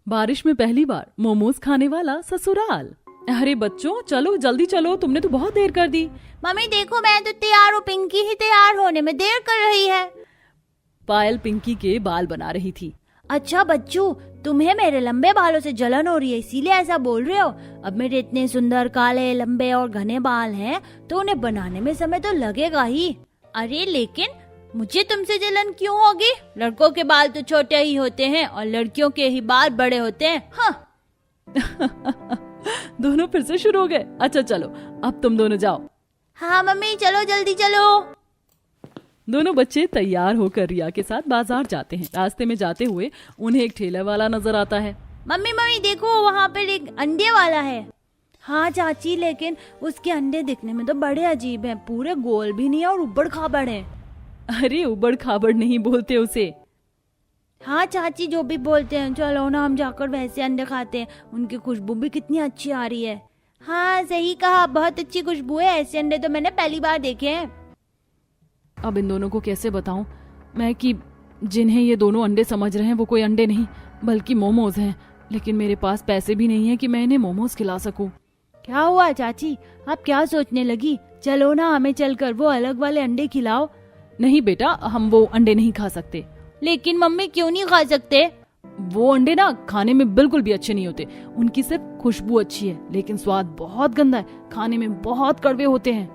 बारिश में पहली बार मोमोज खाने वाला ससुराल। अरे बच्चों चलो जल्दी चलो, तुमने तो बहुत देर कर दी। मम्मी देखो मैं तो तैयार हूँ, पिंकी ही तैयार होने में देर कर रही है। पायल पिंकी के बाल बना रही थी। अच्छा बच्चू, तुम्हें मेरे लंबे बालों से जलन हो रही है इसीलिए ऐसा बोल रहे हो। अब मेरे इतने सुंदर काले लंबे और घने बाल हैं तो उन्हें बनाने में समय तो लगेगा ही। अरे लेकिन मुझे तुमसे जलन क्यों होगी? लड़कों के बाल तो छोटे ही होते हैं और लड़कियों के ही बाल बड़े होते हैं। हाँ। दोनों फिर से शुरू हो गए। अच्छा चलो अब तुम दोनों जाओ। हाँ मम्मी चलो जल्दी चलो। दोनों बच्चे तैयार होकर रिया के साथ बाजार जाते हैं। रास्ते में जाते हुए उन्हें एक ठेला वाला नजर आता है। मम्मी मम्मी देखो वहाँ पर एक अंडे वाला है। हाँ चाची, लेकिन उसके अंडे दिखने में तो बड़े अजीब हैं, पूरे गोल भी नहीं है और उबड़ खाबड़ हैं। अरे उबड़ खाबड़ नहीं बोलते उसे। हाँ चाची जो भी बोलते हैं, चलो ना हम जाकर वैसे अंडे खाते हैं, उनकी खुशबू भी कितनी अच्छी आ रही है। हाँ सही कहा, बहुत अच्छी खुशबू है, ऐसे अंडे तो मैंने पहली बार देखे हैं। अब इन दोनों को कैसे बताऊं मैं कि जिन्हें ये दोनों अंडे समझ रहे हैं वो कोई अंडे नहीं बल्कि मोमोज हैं, लेकिन मेरे पास पैसे भी नहीं है कि मैं इन्हें मोमोज खिला सकूं। क्या हुआ चाची, आप क्या सोचने लगी? चलो ना हमें चलकर वो अलग वाले अंडे खिलाओ। नहीं बेटा, हम वो अंडे नहीं खा सकते। लेकिन मम्मी क्यों नहीं खा सकते? वो अंडे ना खाने में बिल्कुल भी अच्छे नहीं होते। उनकी सिर्फ खुशबू अच्छी है लेकिन स्वाद बहुत गंदा है, खाने में बहुत कड़वे होते हैं।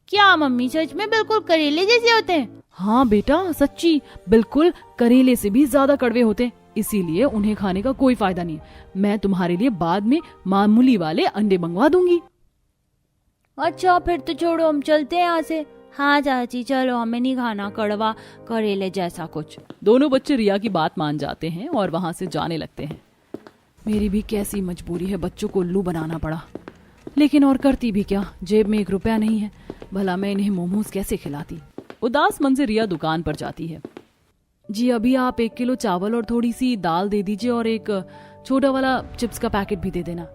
क्या मम्मी सच में बिल्कुल करेले जैसे होते हैं? हाँ बेटा सच्ची, बिल्कुल करेले से भी ज्यादा कड़वे होते हैं, इसीलिए उन्हें खाने का कोई फायदा नहीं है। मैं तुम्हारे लिए बाद में मामूली वाले अंडे मंगवा दूंगी। अच्छा फिर तो छोड़ो, हम चलते हैं यहाँ से। हाँ चाची चलो, हमें नहीं खाना कड़वा करेले जैसा कुछ। दोनों बच्चे रिया की बात मान जाते हैं और वहाँ से जाने लगते हैं। मेरी भी कैसी मजबूरी है, बच्चों को उल्लू बनाना पड़ा, लेकिन और करती भी क्या, जेब में 1 रुपया नहीं है, भला मैं इन्हें मोमोज कैसे खिलाती। उदास मन से रिया दुकान पर जाती है। जी अभी आप 1 किलो चावल और थोड़ी सी दाल दे दीजिए और एक छोटा वाला चिप्स का पैकेट भी दे देना।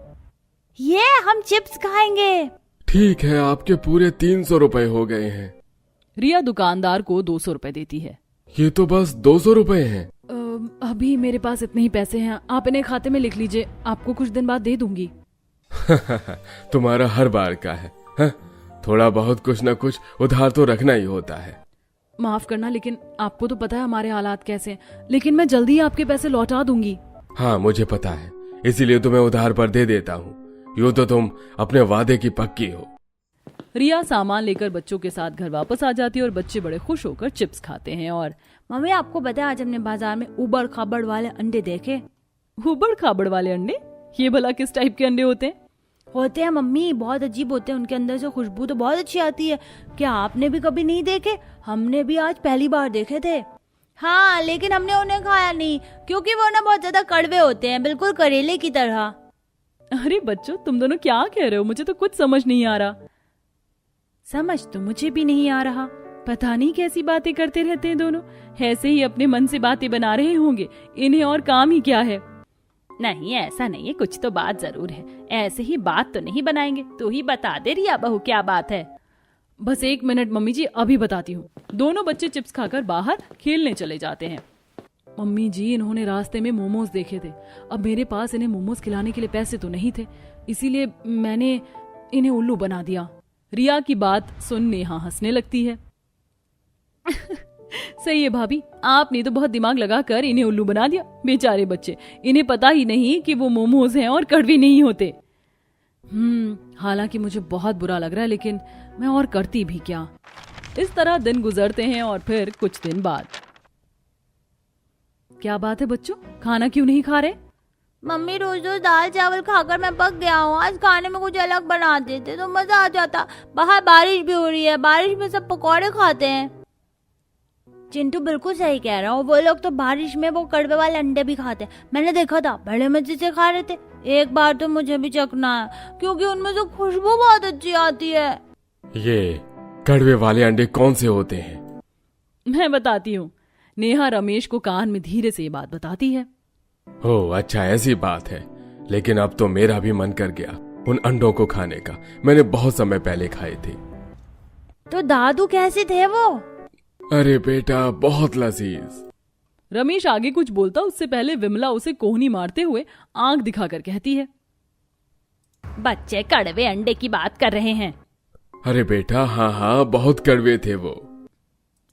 ये हम चिप्स खाएंगे। ठीक है, आपके पूरे 300 रुपए हो गए हैं। रिया दुकानदार को 200 रुपए देती है। ये तो बस 200 रुपए हैं। अभी मेरे पास इतने ही पैसे हैं, आप इन्हें खाते में लिख लीजिए, आपको कुछ दिन बाद दे दूंगी। तुम्हारा हर बार का है हा? थोड़ा बहुत कुछ न कुछ उधार तो रखना ही होता है। माफ करना, लेकिन आपको तो पता है हमारे हालात कैसे हैं, लेकिन मैं जल्दी ही आपके पैसे लौटा दूंगी। हाँ मुझे पता है, इसीलिए तुम्हें उधार पर दे देता हूँ। यूँ तो तुम अपने वादे की पक्की हो। रिया सामान लेकर बच्चों के साथ घर वापस आ जाती है और बच्चे बड़े खुश होकर चिप्स खाते हैं। और मम्मी आपको पता है आज हमने बाजार में उबड़ खाबड़ वाले अंडे देखे। उबड़ खाबड़ वाले अंडे? ये भला किस टाइप के अंडे होते हैं? होते हैं मम्मी, बहुत अजीब होते हैं, उनके अंदर से खुशबू तो बहुत अच्छी आती है। क्या आपने भी कभी नहीं देखे? हमने भी आज पहली बार देखे थे। हाँ लेकिन हमने उन्हें खाया नहीं क्योंकि वो ना बहुत ज्यादा कड़वे होते हैं, बिल्कुल करेले की तरह। अरे बच्चों तुम दोनों क्या कह रहे हो, मुझे तो कुछ समझ नहीं आ रहा। समझ तो मुझे भी नहीं आ रहा, पता नहीं कैसी बातें करते रहते हैं दोनों, ऐसे ही अपने मन से बातें बना रहे होंगे, इन्हें और काम ही क्या है। नहीं ऐसा नहीं है, कुछ तो बात जरूर है, ऐसे ही बात तो नहीं बनाएंगे। तू ही बता दे रिया बहू क्या बात है। बस 1 मिनट मम्मी जी, अभी बताती हूँ। दोनों बच्चे चिप्स खाकर बाहर खेलने चले जाते हैं। मम्मी जी इन्होंने रास्ते में मोमोज देखे थे, अब मेरे पास इन्हें मोमोज खिलाने के लिए पैसे तो नहीं थे, इसीलिए मैंने इन्हें उल्लू बना दिया। रिया की बात सुन नेहा हंसने लगती है। सही है भाभी, आपने तो बहुत दिमाग लगाकर इन्हें उल्लू बना दिया। बेचारे बच्चे, इन्हें पता ही नहीं कि वो मोमोज हैं और कड़वे नहीं होते। हालांकि मुझे बहुत बुरा लग रहा है, लेकिन मैं और करती भी क्या। इस तरह दिन गुजरते हैं और फिर कुछ दिन बाद। क्या बात है बच्चों, खाना क्यों नहीं खा रहे? मम्मी रोज रोज दाल चावल खाकर मैं पक गया हूँ, आज खाने में कुछ अलग बना देते तो मजा आ जाता। बाहर बारिश भी हो रही है, बारिश में सब पकौड़े खाते हैं। चिंटू बिल्कुल सही कह रहा हूँ, वो लोग तो बारिश में वो कड़वे वाले अंडे भी खाते हैं, मैंने देखा था, बड़े मजे से खा रहे थे। एक बार तो मुझे भी चखना है क्योंकि उनमें से खुशबू बहुत अच्छी आती है। ये कड़वे वाले अंडे कौन से होते हैं? मैं बताती हूँ। नेहा रमेश को कान में धीरे से ये बात बताती है। ओह अच्छा ऐसी बात है, लेकिन अब तो मेरा भी मन कर गया उन अंडों को खाने का। मैंने बहुत समय पहले खाए थे। तो दादू कैसे थे वो? अरे बेटा बहुत लजीज। रमेश आगे कुछ बोलता उससे पहले विमला उसे कोहनी मारते हुए आंख दिखाकर कहती है, बच्चे कड़वे अंडे की बात कर रहे हैं। अरे बेटा, हाँ हाँ, बहुत कड़वे थे वो।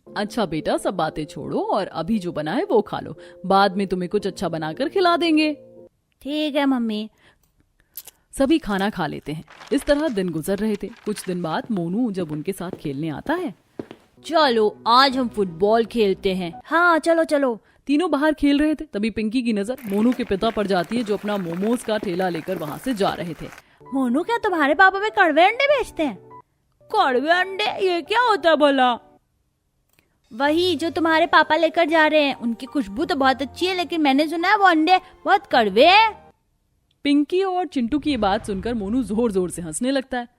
अच्छा बेटा, सब बातें छोड़ो और अभी जो बना है वो खा लो, बाद में तुम्हें कुछ अच्छा बनाकर खिला देंगे। ठीक है मम्मी। सभी खाना खा लेते हैं। इस तरह दिन गुजर रहे थे। कुछ दिन बाद मोनू जब उनके साथ खेलने आता है, चलो आज हम फुटबॉल खेलते हैं। हाँ चलो चलो। तीनों बाहर खेल रहे थे। तभी पिंकी की नजर मोनू के पिता पर जाती है, जो अपना मोमोज का ठेला लेकर वहाँ से जा रहे थे। मोनू, क्या तुम्हारे पापा भी कड़वे अंडे बेचते हैं? कड़वे अंडे, ये क्या होता है भला? वही जो तुम्हारे पापा लेकर जा रहे हैं। उनकी खुशबू तो बहुत अच्छी है, लेकिन मैंने सुना है वो अंडे बहुत कड़वे हैं। पिंकी और चिंटू की ये बात सुनकर मोनू जोर जोर से हंसने लगता है।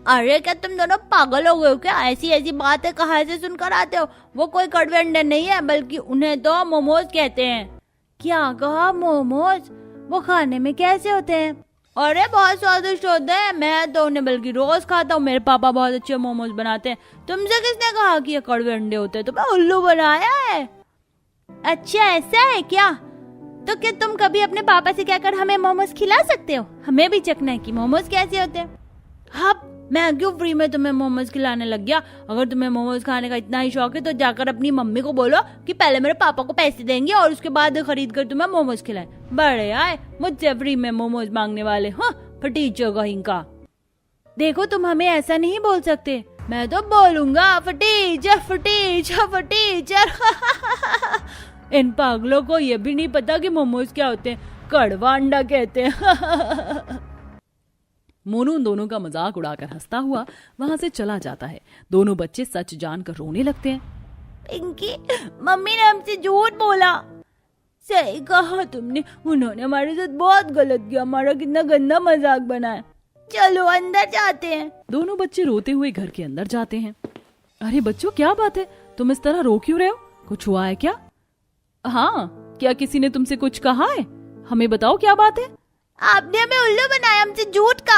अरे क्या तुम दोनों पागल हो गए हो क्या? ऐसी ऐसी बातें कहाँ से सुनकर आते हो? वो कोई कड़वे अंडे नहीं है, बल्कि उन्हें तो मोमोज कहते हैं। क्या कहा? मोमोज? वो खाने में कैसे होते हैं? अरे बहुत स्वादिष्ट होते हैं। मैं तो उन्हें बल्कि रोज खाता हूँ। मेरे पापा बहुत अच्छे मोमोज बनाते हैं। तुमसे किसने कहा कि ये कड़वे अंडे होते हैं? तुम्हें उल्लू बनाया है? अच्छा ऐसा है क्या? तो क्या तुम कभी अपने पापा से कहकर हमें मोमोज खिला सकते हो? हमें भी चखना है कि मोमोज कैसे होते हैं। हाँ, मैं क्यों फ्री में तुम्हें मोमोज खिलाने लग गया? अगर तुम्हें मोमोज खाने का इतना ही शौक है तो जाकर अपनी मम्मी को बोलो कि पहले मेरे पापा को पैसे देंगे और उसके बाद खरीद कर तुम्हें मोमोज खिलाएं। बड़े आए मुझसे फ्री में मोमोज मांगने वाले। हाँ, फटीचर कहीं का। देखो, तुम हमें ऐसा नहीं बोल सकते। मैं तो बोलूंगा फटीचर फटीचर फटीचर। इन पागलों को ये भी नहीं पता कि मोमोज क्या होते हैं। कड़वा अंडा कहते हैं। मोनू उन दोनों का मजाक उड़ाकर हंसता हुआ वहां से चला जाता है। दोनों बच्चे सच जानकर रोने लगते हैं। पिंकी, मम्मी ने हमसे झूठ बोला। सही कहा तुमने, उन्होंने हमारे साथ बहुत गलत किया। हमारा कितना गंदा मजाक बनाया। चलो अंदर जाते हैं। दोनों बच्चे रोते हुए घर के अंदर जाते हैं। अरे बच्चों, क्या बात है? तुम इस तरह रो क्यों रहे हो? कुछ हुआ है क्या? हाँ, क्या किसी ने तुमसे कुछ कहा है? हमें बताओ, क्या बात है? आपने हमें उल्लू बनाया, हमसे झूठ का।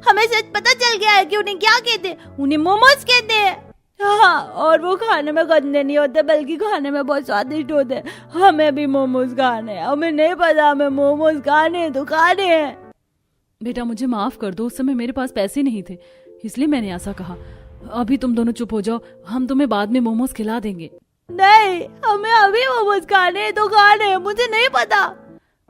हमें सच पता चल गया है कि उन्हें क्या कहते हैं। उन्हें मोमोज कहते हैं। हाँ, और वो खाने में गंदे नहीं होते, बल्कि खाने में बहुत स्वादिष्ट होते हैं। हमें भी मोमोज खाने हैं। हमें नहीं पता, हमें मोमोज खाने हैं तो खाने हैं। बेटा मुझे माफ कर दो, उस समय मेरे पास पैसे नहीं थे, इसलिए मैंने ऐसा कहा। अभी तुम दोनों चुप हो जाओ, हम तुम्हें बाद में मोमोज खिला देंगे। नहीं, हमें अभी मोमोज खाने हैं तो खाने हैं। मुझे नहीं पता।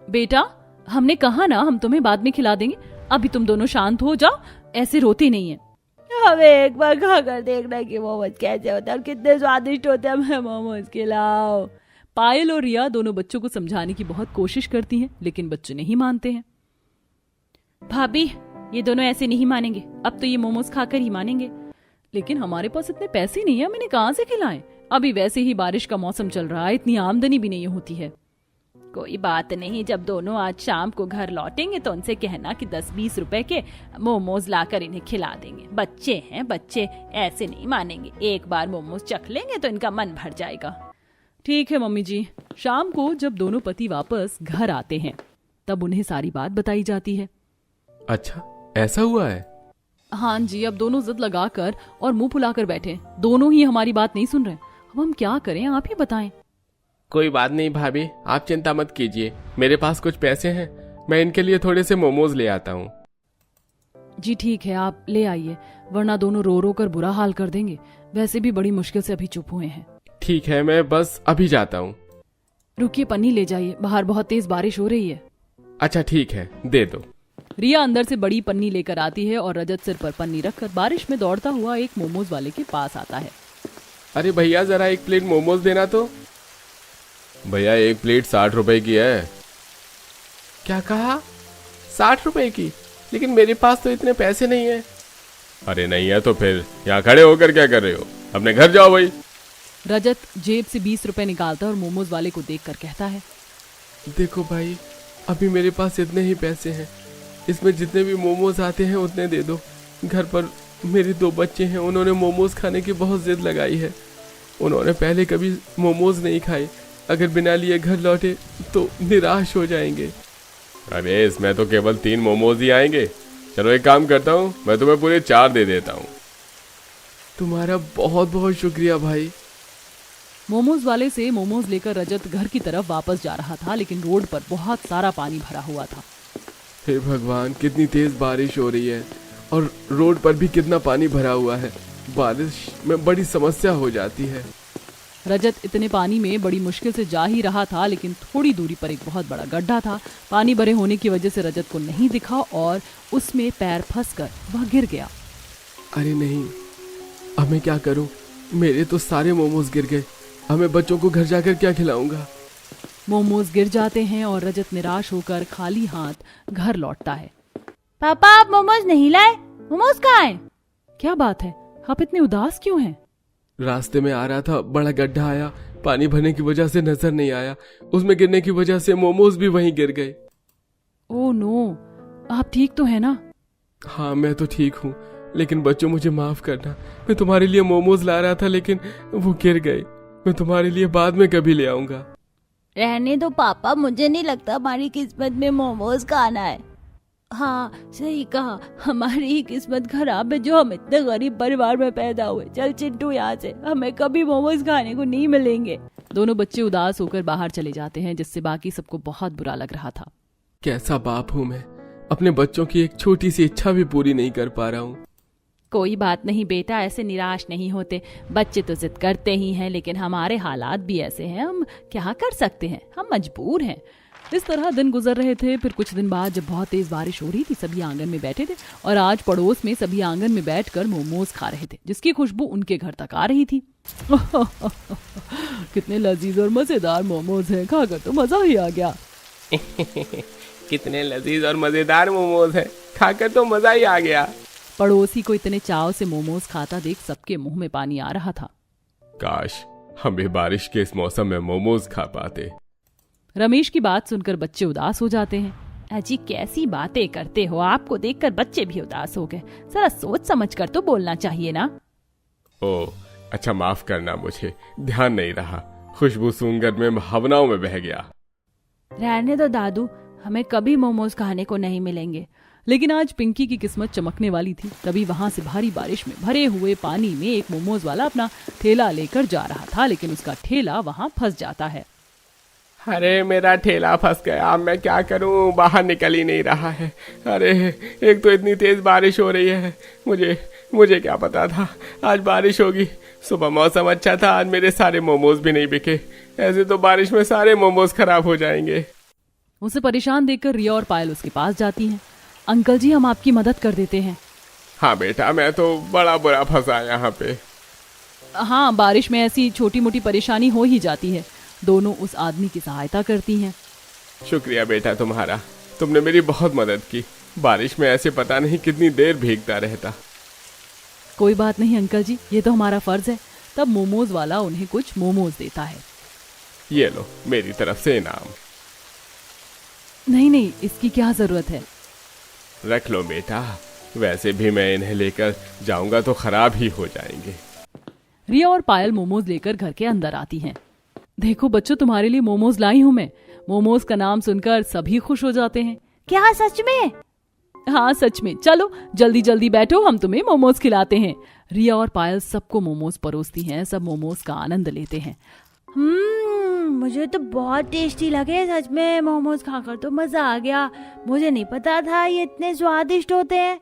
बेटा, हमने कहा ना हम तुम्हें बाद में खिला देंगे। अभी तुम दोनों शांत हो जाओ, ऐसे रोते नहीं है। हमें एक बार खाकर देखना है कि मोमोज कैसे होते हैं और कितने स्वादिष्ट होते हैं। हमें मोमोज खिलाओ। पायल और रिया दोनों बच्चों को समझाने की बहुत कोशिश करती हैं, लेकिन बच्चे नहीं मानते हैं। भाभी, ये दोनों ऐसे नहीं मानेंगे। अब तो ये मोमोज खाकर ही मानेंगे। लेकिन हमारे पास इतने पैसे नहीं है, हम इन्हें कहाँ से खिलाएं? अभी वैसे ही बारिश का मौसम चल रहा है, इतनी आमदनी भी नहीं होती है। कोई बात नहीं, जब दोनों आज शाम को घर लौटेंगे तो उनसे कहना कि 10-20 रुपए के मोमोज लाकर इन्हें खिला देंगे। बच्चे हैं, बच्चे ऐसे नहीं मानेंगे। एक बार मोमोज चख लेंगे तो इनका मन भर जाएगा। ठीक है मम्मी जी। शाम को जब दोनों पति वापस घर आते हैं तब उन्हें सारी बात बताई जाती है। अच्छा, ऐसा हुआ है? हाँ जी, अब दोनों जिद लगाकर और मुंह फुलाकर बैठे। दोनों ही हमारी बात नहीं सुन रहे। अब हम क्या करें, आप ही बताएं। कोई बात नहीं भाभी, आप चिंता मत कीजिए। मेरे पास कुछ पैसे हैं, मैं इनके लिए थोड़े से मोमोज ले आता हूँ। जी ठीक है, आप ले आइए, वरना दोनों रो रो कर बुरा हाल कर देंगे। वैसे भी बड़ी मुश्किल से अभी चुप हुए हैं। ठीक है, मैं बस अभी जाता हूँ। रुकिए, पन्नी ले जाइए, बाहर बहुत तेज बारिश हो रही है। अच्छा ठीक है, दे दो। रिया अंदर से बड़ी पन्नी लेकर आती है और रजत सिर पर पन्नी रखकर बारिश में दौड़ता हुआ एक मोमोज वाले के पास आता है। अरे भैया, जरा एक प्लेट मोमोज देना तो। भैया, एक प्लेट 60 रुपए की है। क्या कहा? 60 रुपए की? लेकिन मेरे पास तो इतने पैसे नहीं है। अरे नहीं है तो फिर यहाँ खड़े होकर क्या कर रहे हो? अपने घर जाओ भाई। रजत जेब से 20 रुपए निकालता है और मोमोज वाले को देखकर कहता है, देखो भाई, अभी मेरे पास इतने ही पैसे हैं, इसमें जितने भी मोमोज आते हैं उतने दे दो। घर पर मेरे 2 बच्चे हैं, उन्होंने मोमोज खाने की बहुत जिद लगाई है। उन्होंने पहले कभी मोमोज नहीं खाए, अगर बिना लिए घर लौटे तो निराश हो जाएंगे। अरे इसमें तो केवल 3 मोमोज ही आएंगे। चलो एक काम करता हूँ, मैं तुम्हें पूरे 4 दे देता हूँ। तुम्हारा बहुत बहुत शुक्रिया भाई। मोमोज वाले से मोमोज लेकर रजत घर की तरफ वापस जा रहा था, लेकिन रोड पर बहुत सारा पानी भरा हुआ था। हे भगवान, कितनी तेज बारिश हो रही है और रोड पर भी कितना पानी भरा हुआ है। बारिश में बड़ी समस्या हो जाती है। रजत इतने पानी में बड़ी मुश्किल से जा ही रहा था, लेकिन थोड़ी दूरी पर एक बहुत बड़ा गड्ढा था। पानी भरे होने की वजह से रजत को नहीं दिखा और उसमें पैर फंसकर वह गिर गया। अरे नहीं, अब मैं क्या करूं? मेरे तो सारे मोमोज गिर गए। अब मैं बच्चों को घर जाकर क्या खिलाऊंगा? मोमोज गिर जाते हैं और रजत निराश होकर खाली हाथ घर लौटता है। पापा आप मोमोज नहीं लाए? मोमोज कहाँ हैं? क्या बात है, आप इतने उदास क्यों हैं? रास्ते में आ रहा था, बड़ा गड्ढा आया, पानी भरने की वजह से नजर नहीं आया। उसमें गिरने की वजह से मोमोज भी वहीं गिर गए। ओह नो, आप ठीक तो है ना? हाँ, मैं तो ठीक हूँ, लेकिन बच्चों मुझे माफ करना। मैं तुम्हारे लिए मोमोज ला रहा था, लेकिन वो गिर गए। मैं तुम्हारे लिए बाद में कभी ले आऊंगा। रहने दो पापा, मुझे नहीं लगता हमारी किस्मत में मोमोज का आना है। हाँ सही कहा, हमारी ही किस्मत खराब है जो हम इतने गरीब परिवार में पैदा हुए। चल चिंटू यहाँ से, हमें कभी मोमोज खाने को नहीं मिलेंगे। दोनों बच्चे उदास होकर बाहर चले जाते हैं, जिससे बाकी सबको बहुत बुरा लग रहा था। कैसा बाप हूँ मैं, अपने बच्चों की एक छोटी सी इच्छा भी पूरी नहीं कर पा रहा हूँ। कोई बात नहीं बेटा, ऐसे निराश नहीं होते। बच्चे तो जिद करते ही हैं, लेकिन हमारे हालात भी ऐसे हैं, हम क्या कर सकते हैं, हम मजबूर हैं। इस तरह दिन गुजर रहे थे। फिर कुछ दिन बाद जब बहुत तेज बारिश हो रही थी, सभी आंगन में बैठे थे और आज पड़ोस में सभी आंगन में बैठकर मोमोज खा रहे थे, जिसकी खुशबू उनके घर तक आ रही थी। कितने लजीज और मजेदार मोमोज हैं, खाकर तो मजा ही आ गया। कितने लजीज और मजेदार मोमोज हैं, खाकर तो मजा ही आ गया। पड़ोसी को इतने चाव से मोमोज खाता देख सबके मुंह में पानी आ रहा था। काश हम भी बारिश के इस मौसम में मोमोज खा पाते। रमेश की बात सुनकर बच्चे उदास हो जाते हैं। अजी कैसी बातें करते हो, आपको देखकर बच्चे भी उदास हो गए। जरा सोच समझ कर तो बोलना चाहिए ना। ओह अच्छा, माफ करना, मुझे ध्यान नहीं रहा। खुशबू सूंघकर मैं भावनाओं में बह गया। रहने दो दादू, हमें कभी मोमोज खाने को नहीं मिलेंगे। लेकिन आज पिंकी की किस्मत चमकने वाली थी। तभी वहां से भारी बारिश में भरे हुए पानी में एक मोमोज वाला अपना ठेला लेकर जा रहा था, लेकिन उसका ठेला वहां फंस जाता है। अरे मेरा ठेला फंस गया, अब मैं क्या करूं, बाहर निकल ही नहीं रहा है। अरे एक तो इतनी तेज बारिश हो रही है, मुझे क्या पता था आज बारिश होगी। सुबह मौसम अच्छा था, आज मेरे सारे मोमोज भी नहीं बिके। ऐसे तो बारिश में सारे मोमोज खराब हो जाएंगे। उसे परेशान देखकर रिया और पायल उसके पास जाती हैं। अंकल जी, हम आपकी मदद कर देते हैं। हाँ बेटा, मैं तो बड़ा बुरा फंसा यहाँ पे। हाँ, बारिश में ऐसी छोटी मोटी परेशानी हो ही जाती है। दोनों उस आदमी की सहायता करती हैं। शुक्रिया बेटा तुम्हारा, तुमने मेरी बहुत मदद की। बारिश में ऐसे पता नहीं कितनी देर भीगता रहता। कोई बात नहीं अंकल जी, ये तो हमारा फर्ज है। तब मोमोज वाला उन्हें कुछ मोमोज देता है। ये लो मेरी तरफ से इनाम। नहीं, इसकी क्या जरूरत है। रख लो बेटा, वैसे भी मैं इन्हें लेकर जाऊंगा तो खराब ही हो जाएंगे। रिया और पायल मोमोज लेकर घर के अंदर आती हैं। देखो बच्चों, तुम्हारे लिए मोमोज लाई हूं मैं। मोमोज का नाम सुनकर सभी खुश हो जाते हैं। क्या सच में? हाँ सच में। चलो जल्दी जल्दी बैठो, हम तुम्हें मोमोज खिलाते हैं। रिया और पायल सबको मोमोज परोसती हैं। सब मोमोज का आनंद लेते हैं। मुझे तो बहुत टेस्टी लगे, सच में मोमोज खाकर तो मजा आ गया। मुझे नहीं पता था ये इतने स्वादिष्ट होते हैं।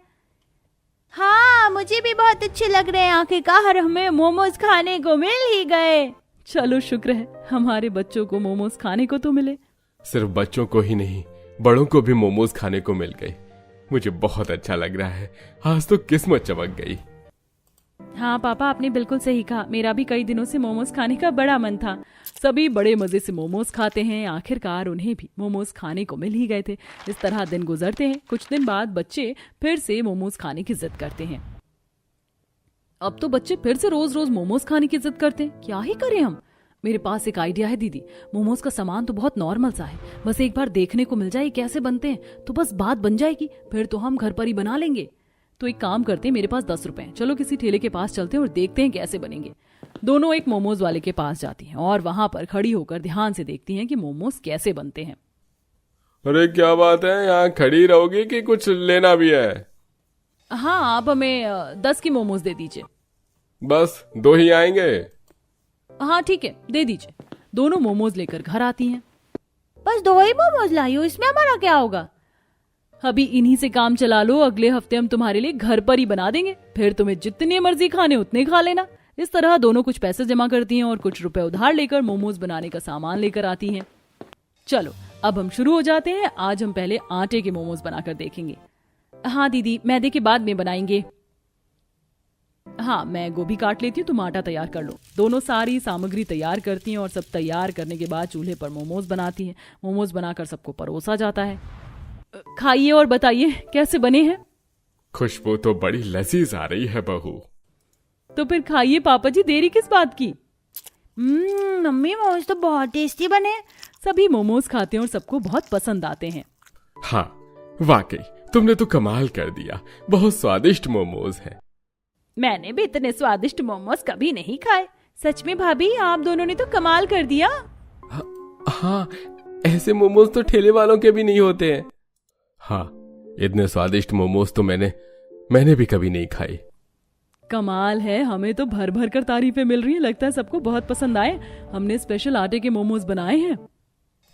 हाँ मुझे भी बहुत अच्छे लग रहे हैं। आखिरकार हमें मोमोज खाने को मिल ही गए। चलो शुक्र है, हमारे बच्चों को मोमोज खाने को तो मिले। सिर्फ बच्चों को ही नहीं, बड़ों को भी मोमोज खाने को मिल गए। मुझे बहुत अच्छा लग रहा है, आज तो किस्मत चमक गई। हाँ पापा, आपने बिल्कुल सही कहा। मेरा भी कई दिनों से मोमोज खाने का बड़ा मन था। सभी बड़े मजे से मोमोज खाते हैं। आखिरकार उन्हें भी मोमोज खाने को मिल ही गए थे। इस तरह दिन गुजरते हैं। कुछ दिन बाद बच्चे फिर से मोमोज खाने की जिद करते हैं। अब तो बच्चे फिर से रोज रोज मोमोज खाने की जिद करते हैं। क्या ही करें हम। मेरे पास एक आइडिया है दीदी। मोमोज का सामान तो बहुत नॉर्मल सा है, बस एक बार देखने को मिल जाए कैसे बनते हैं तो बस बात बन जाएगी। फिर तो हम घर पर ही बना लेंगे। तो एक काम करते हैं, मेरे पास 10 रुपए हैं, चलो किसी ठेले के पास चलते हैं और देखते हैं कैसे बनेंगे। दोनों एक मोमोज वाले के पास जाती हैं और वहां पर खड़ी होकर ध्यान से देखती हैं कि मोमोज कैसे बनते हैं। अरे क्या बात है, यहाँ खड़ी रहोगी कि कुछ लेना भी है? हाँ, आप हमें 10 की मोमोज दे दीजिए। बस 2 ही आएंगे? हाँ ठीक है, दे दीजिए। दोनों मोमोज लेकर घर आती हैं। बस 2 ही मोमोज लाई हो, इसमें हमारा क्या होगा? अभी इन्हीं से काम चला लो, अगले हफ्ते हम तुम्हारे लिए घर पर ही बना देंगे, फिर तुम्हें जितने मर्जी खाने उतने खा लेना। इस तरह दोनों कुछ पैसे जमा करती हैं और कुछ रुपए उधार लेकर मोमोज बनाने का सामान लेकर आती हैं। चलो अब हम शुरू हो जाते हैं। आज हम पहले आटे के मोमोज बनाकर देखेंगे। हाँ दीदी, मैदे के बाद में बनाएंगे। हाँ, मैं गोभी काट लेती हूँ, तुम आटा तैयार कर लो। दोनों सारी सामग्री तैयार करती हैं और सब तैयार करने के बाद चूल्हे पर मोमोज बनाती हैं। मोमोज बनाकर सबको परोसा जाता है। खाइए और बताइए कैसे बने हैं। खुशबू तो बड़ी लजीज आ रही है बहू। तो फिर खाइए पापा जी, देरी किस बात की। मम्मी मोमोज तो बहुत टेस्टी बने। सभी मोमोज खाते हैं और सबको बहुत पसंद आते हैं। हाँ वाकई तुमने तो कमाल कर दिया, बहुत स्वादिष्ट मोमोज हैं। मैंने भी इतने स्वादिष्ट मोमोज कभी नहीं खाए। सच में भाभी, आप दोनों ने तो कमाल कर दिया। हाँ, ऐसे मोमोज तो ठेले वालों के भी नहीं होते हैं। हाँ, इतने स्वादिष्ट मोमोज तो मैंने भी कभी नहीं खाए। कमाल है, हमें तो भर भर कर तारीफें मिल रही हैं। लगता है सबको बहुत पसंद आए। हमने स्पेशल आटे के मोमोज बनाए हैं।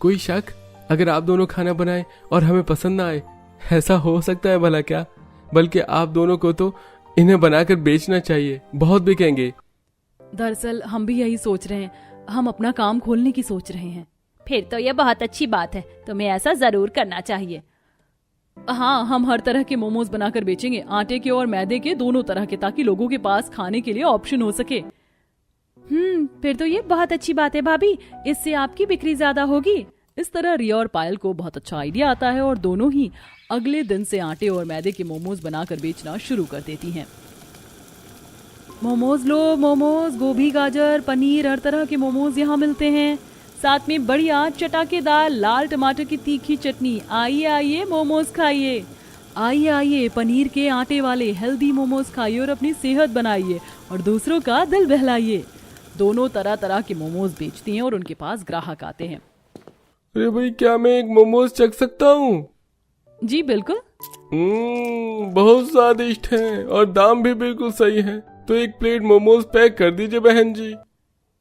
कोई शक? अगर आप दोनों खाना बनाए और हमें पसंद ना आए, ऐसा हो सकता है भला क्या? बल्कि आप दोनों को तो इन्हें बनाकर बेचना चाहिए, बहुत बिकेंगे। दरअसल हम भी यही सोच रहे हैं, हम अपना काम खोलने की सोच रहे हैं। फिर तो यह बहुत अच्छी बात है, तुम्हें ऐसा जरूर करना चाहिए। हाँ, हम हर तरह के मोमोज बनाकर बेचेंगे, आटे के और मैदे के, दोनों तरह के, ताकि लोगों के पास खाने के लिए ऑप्शन हो सके। फिर तो ये बहुत अच्छी बात है भाभी, इससे आपकी बिक्री ज्यादा होगी। इस तरह रिया और पायल को बहुत अच्छा आइडिया आता है और दोनों ही अगले दिन से आटे और मैदे के मोमोज बनाकर बेचना शुरू कर देती हैं। मोमोज लो, मोमोज, गोभी, गाजर, पनीर, हर तरह के मोमोज यहाँ मिलते हैं। साथ में बढ़िया चटाकेदार लाल टमाटर की तीखी चटनी। आइए आइए मोमोज खाइए। आइए आइए पनीर के आटे वाले हेल्दी मोमोज खाइए और अपनी सेहत बनाइए और दूसरों का दिल बहलाइए। दोनों तरह तरह के मोमोज बेचती हैं और उनके पास ग्राहक आते हैं। अरे भाई, क्या मैं एक मोमोज चख सकता हूँ? जी बिल्कुल। बहुत स्वादिष्ट हैं और दाम भी बिल्कुल सही है। तो एक प्लेट मोमोज पैक कर दीजिए बहन जी।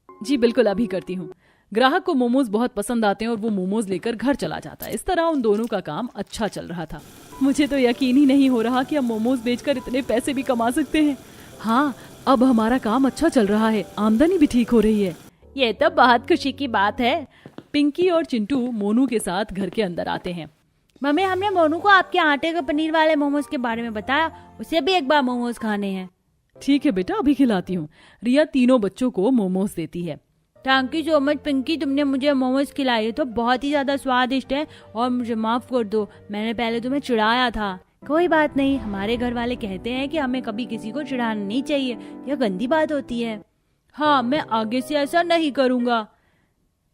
जी बिल्कुल, अभी करती हूँ। ग्राहक को मोमोज बहुत पसंद आते हैं और वो मोमोज लेकर घर चला जाता है। इस तरह उन दोनों का काम अच्छा चल रहा था। मुझे तो यकीन ही नहीं हो रहा कि हम मोमोज बेचकर इतने पैसे भी कमा सकते हैं। हाँ, अब हमारा काम अच्छा चल रहा है, आमदनी भी ठीक हो रही है। ये तो बहुत खुशी की बात है। पिंकी और चिंटू मोनू के साथ घर के अंदर आते हैं। मम्मी, हमने मोनू को आपके आटे के पनीर वाले मोमोज के बारे में बताया, उसे भी एक बार मोमोज खाने हैं। ठीक है बेटा, अभी खिलाती हूँ। रिया तीनों बच्चों को मोमोज देती है। Thank you so much Pinky, तुमने मुझे मोमोज खिलाए तो बहुत ही ज्यादा स्वादिष्ट है और मुझे माफ कर दो, मैंने पहले तुम्हें चिढ़ाया था। कोई बात नहीं, हमारे घर वाले कहते हैं कि हमें कभी किसी को चिढ़ाना नहीं चाहिए, यह गंदी बात होती है। हाँ, मैं आगे से ऐसा नहीं करूँगा।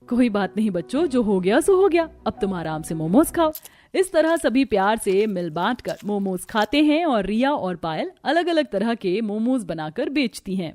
कोई बात नहीं बच्चों, जो हो गया सो हो गया। अब तुम आराम से मोमोज खाओ। इस तरह सभी प्यार से मिल बांट कर मोमोज खाते हैं और रिया और पायल अलग अलग तरह के मोमोज बनाकर बेचती हैं।